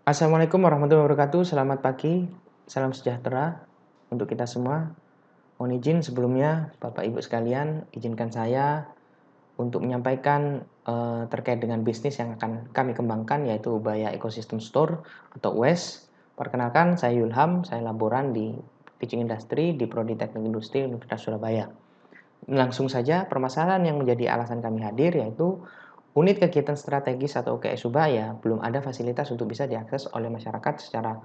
Assalamualaikum warahmatullahi wabarakatuh. Selamat pagi, salam sejahtera untuk kita semua. Mohon izin sebelumnya, Bapak Ibu sekalian, izinkan saya untuk menyampaikan terkait dengan bisnis yang akan kami kembangkan, yaitu Ubaya Ecosystem Store atau UES. Perkenalkan, saya Yulham, saya laboran di Teaching Industry di Prodi Teknik Industri Universitas Surabaya. Langsung saja, permasalahan yang menjadi alasan kami hadir yaitu unit kegiatan strategis atau UKS Ubaya belum ada fasilitas untuk bisa diakses oleh masyarakat secara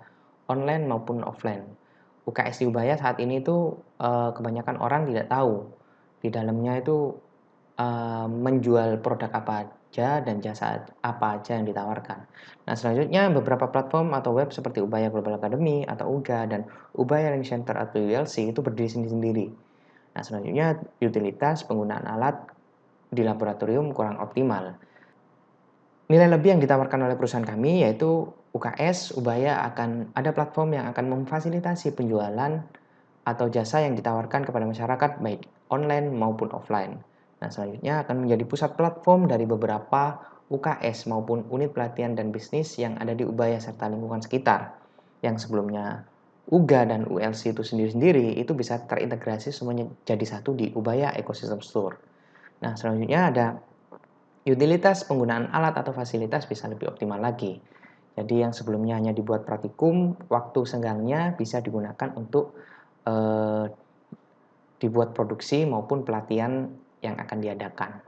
online maupun offline. UKS di Ubaya saat ini itu kebanyakan orang tidak tahu di dalamnya itu menjual produk apa aja dan jasa apa aja yang ditawarkan. Nah, selanjutnya beberapa platform atau web seperti Ubaya Global Academy atau UGA dan Ubaya Learning Center atau ULC itu berdiri sendiri-sendiri. Nah, selanjutnya utilitas penggunaan alat di laboratorium kurang optimal. Nilai lebih yang ditawarkan oleh perusahaan kami yaitu UKS Ubaya akan ada platform yang akan memfasilitasi penjualan atau jasa yang ditawarkan kepada masyarakat baik online maupun offline. Nah, selanjutnya akan menjadi pusat platform dari beberapa UKS maupun unit pelatihan dan bisnis yang ada di Ubaya serta lingkungan sekitar. Yang sebelumnya UGA dan ULC itu sendiri-sendiri itu bisa terintegrasi semuanya jadi satu di Ubaya Ecosystem Store. Nah, selanjutnya ada utilitas penggunaan alat atau fasilitas bisa lebih optimal lagi. Jadi yang sebelumnya hanya dibuat praktikum, waktu senggangnya bisa digunakan untuk dibuat produksi maupun pelatihan yang akan diadakan.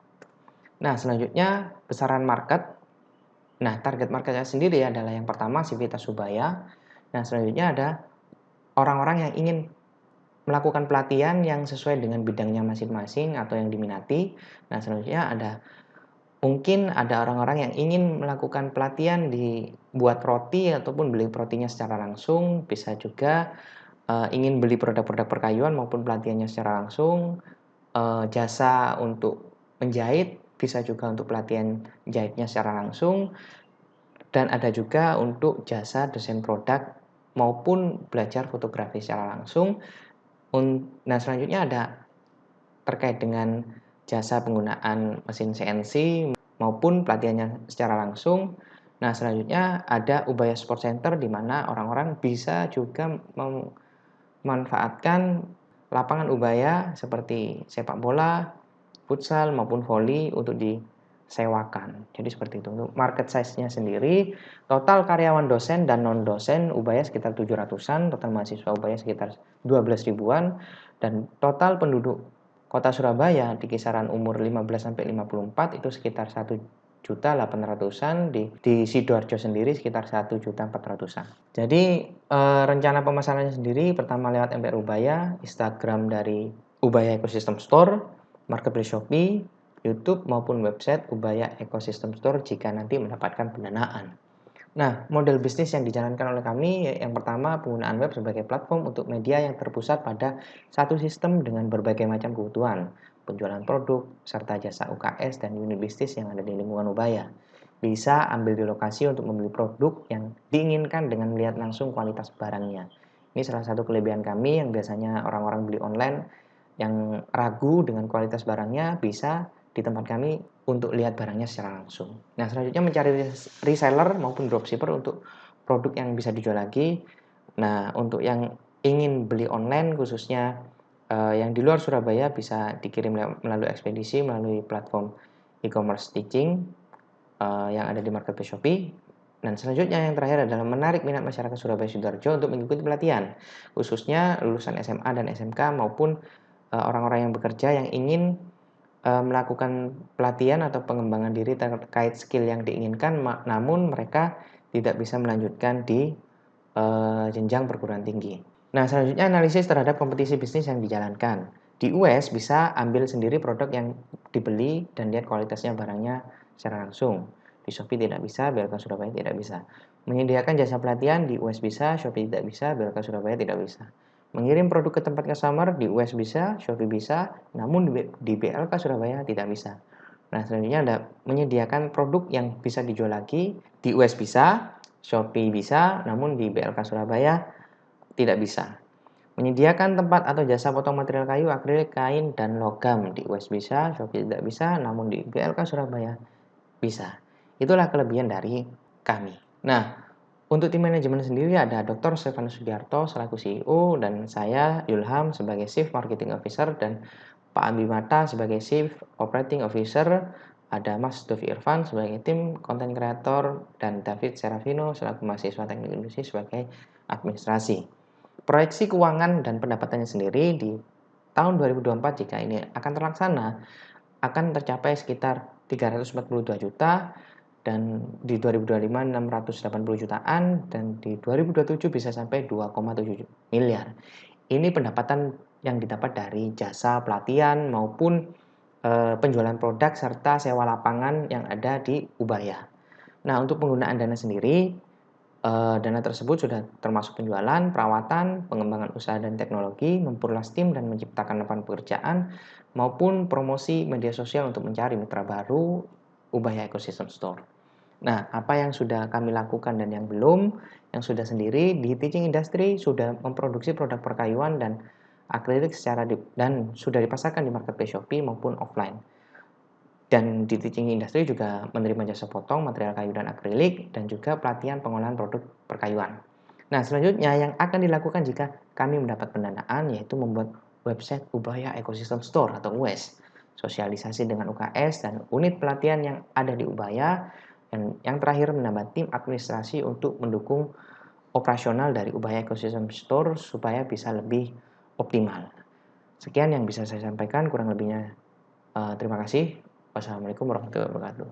Nah, selanjutnya besaran market. Nah, target marketnya sendiri adalah yang pertama Civitas Ubaya. Nah, selanjutnya ada orang-orang yang ingin melakukan pelatihan yang sesuai dengan bidangnya masing-masing atau yang diminati. Nah, selanjutnya mungkin ada orang-orang yang ingin melakukan pelatihan di buat roti ataupun beli rotinya secara langsung, bisa juga ingin beli produk-produk perkayuan maupun pelatihannya secara langsung, jasa untuk menjahit, bisa juga untuk pelatihan jahitnya secara langsung, dan ada juga untuk jasa desain produk maupun belajar fotografi secara langsung. Nah, selanjutnya ada terkait dengan jasa penggunaan mesin CNC maupun pelatihannya secara langsung. Nah, selanjutnya ada Ubaya Sport Center di mana orang-orang bisa juga memanfaatkan lapangan Ubaya seperti sepak bola, futsal maupun voli untuk disewakan. Jadi seperti itu. Untuk market size-nya sendiri, total karyawan dosen dan non-dosen Ubaya sekitar 700-an, total mahasiswa Ubaya sekitar 12 ribuan, dan total penduduk Kota Surabaya di kisaran umur 15 sampai 54 itu sekitar 1.800-an, di Sidoarjo sendiri sekitar 1.400-an. Jadi rencana pemasarannya sendiri pertama lewat MPR Ubaya, Instagram dari Ubaya Ecosystem Store, Marketplace Shopee, YouTube maupun website Ubaya Ecosystem Store jika nanti mendapatkan pendanaan. Nah, model bisnis yang dijalankan oleh kami yang pertama penggunaan web sebagai platform untuk media yang terpusat pada satu sistem dengan berbagai macam kebutuhan, penjualan produk, serta jasa UKS dan unit bisnis yang ada di lingkungan Ubaya. Bisa ambil di lokasi untuk membeli produk yang diinginkan dengan melihat langsung kualitas barangnya. Ini salah satu kelebihan kami yang biasanya orang-orang beli online yang ragu dengan kualitas barangnya bisa di tempat kami untuk lihat barangnya secara langsung. Nah, selanjutnya mencari reseller maupun dropshipper untuk produk yang bisa dijual lagi. Nah, untuk yang ingin beli online khususnya yang di luar Surabaya bisa dikirim melalui ekspedisi melalui platform e-commerce teaching yang ada di Marketplace Shopee. Dan selanjutnya yang terakhir adalah menarik minat masyarakat Surabaya Sidoarjo untuk mengikuti pelatihan, khususnya lulusan SMA dan SMK maupun orang-orang yang bekerja yang ingin melakukan pelatihan atau pengembangan diri terkait skill yang diinginkan, namun mereka tidak bisa melanjutkan di jenjang perguruan tinggi. Nah, selanjutnya analisis terhadap kompetisi bisnis yang dijalankan. Di US bisa ambil sendiri produk yang dibeli dan lihat kualitasnya barangnya secara langsung. Di Shopee tidak bisa, BLK Surabaya tidak bisa. Menyediakan jasa pelatihan di US bisa, Shopee tidak bisa, BLK Surabaya tidak bisa. Mengirim produk ke tempat customer di US bisa, Shopee bisa, namun di BLK Surabaya tidak bisa. Nah, selanjutnya ada menyediakan produk yang bisa dijual lagi di US bisa, Shopee bisa, namun di BLK Surabaya tidak bisa. Menyediakan tempat atau jasa potong material kayu, akrilik, kain, dan logam di US bisa, Shopee tidak bisa, namun di BLK Surabaya bisa. Itulah kelebihan dari kami. Nah, Untuk tim manajemen sendiri ada Dr. Stefanus Sugiarto selaku CEO dan saya Yulham sebagai Chief Marketing Officer dan Pak Ambi Mata sebagai Chief Operating Officer, ada Mas Dovi Irfan sebagai tim Content Creator dan David Serafino selaku mahasiswa Teknik Industri sebagai administrasi. Proyeksi keuangan dan pendapatannya sendiri di tahun 2024 jika ini akan terlaksana akan tercapai sekitar 342 juta dan di 2025 680 jutaan dan di 2027 bisa sampai 2,7 miliar. Ini pendapatan yang didapat dari jasa pelatihan maupun penjualan produk serta sewa lapangan yang ada di Ubaya. Nah, untuk penggunaan dana sendiri, dana tersebut sudah termasuk penjualan, perawatan, pengembangan usaha dan teknologi, memperluas tim dan menciptakan lapangan pekerjaan, maupun promosi media sosial untuk mencari mitra baru Ubaya Ecosystem Store. Nah, apa yang sudah kami lakukan dan yang belum, yang sudah sendiri di Teaching Industry sudah memproduksi produk perkayuan dan akrilik dan sudah dipasarkan di marketplace Shopee maupun offline. Dan di Teaching Industry juga menerima jasa potong material kayu dan akrilik dan juga pelatihan pengolahan produk perkayuan. Nah, selanjutnya yang akan dilakukan jika kami mendapat pendanaan yaitu membuat website Ubaya Ecosystem Store atau UES, sosialisasi dengan UKS dan unit pelatihan yang ada di Ubaya, dan yang terakhir menambah tim administrasi untuk mendukung operasional dari Ubaya Ecosystem Store supaya bisa lebih optimal. Sekian yang bisa saya sampaikan, kurang lebihnya terima kasih. Wassalamualaikum warahmatullahi wabarakatuh.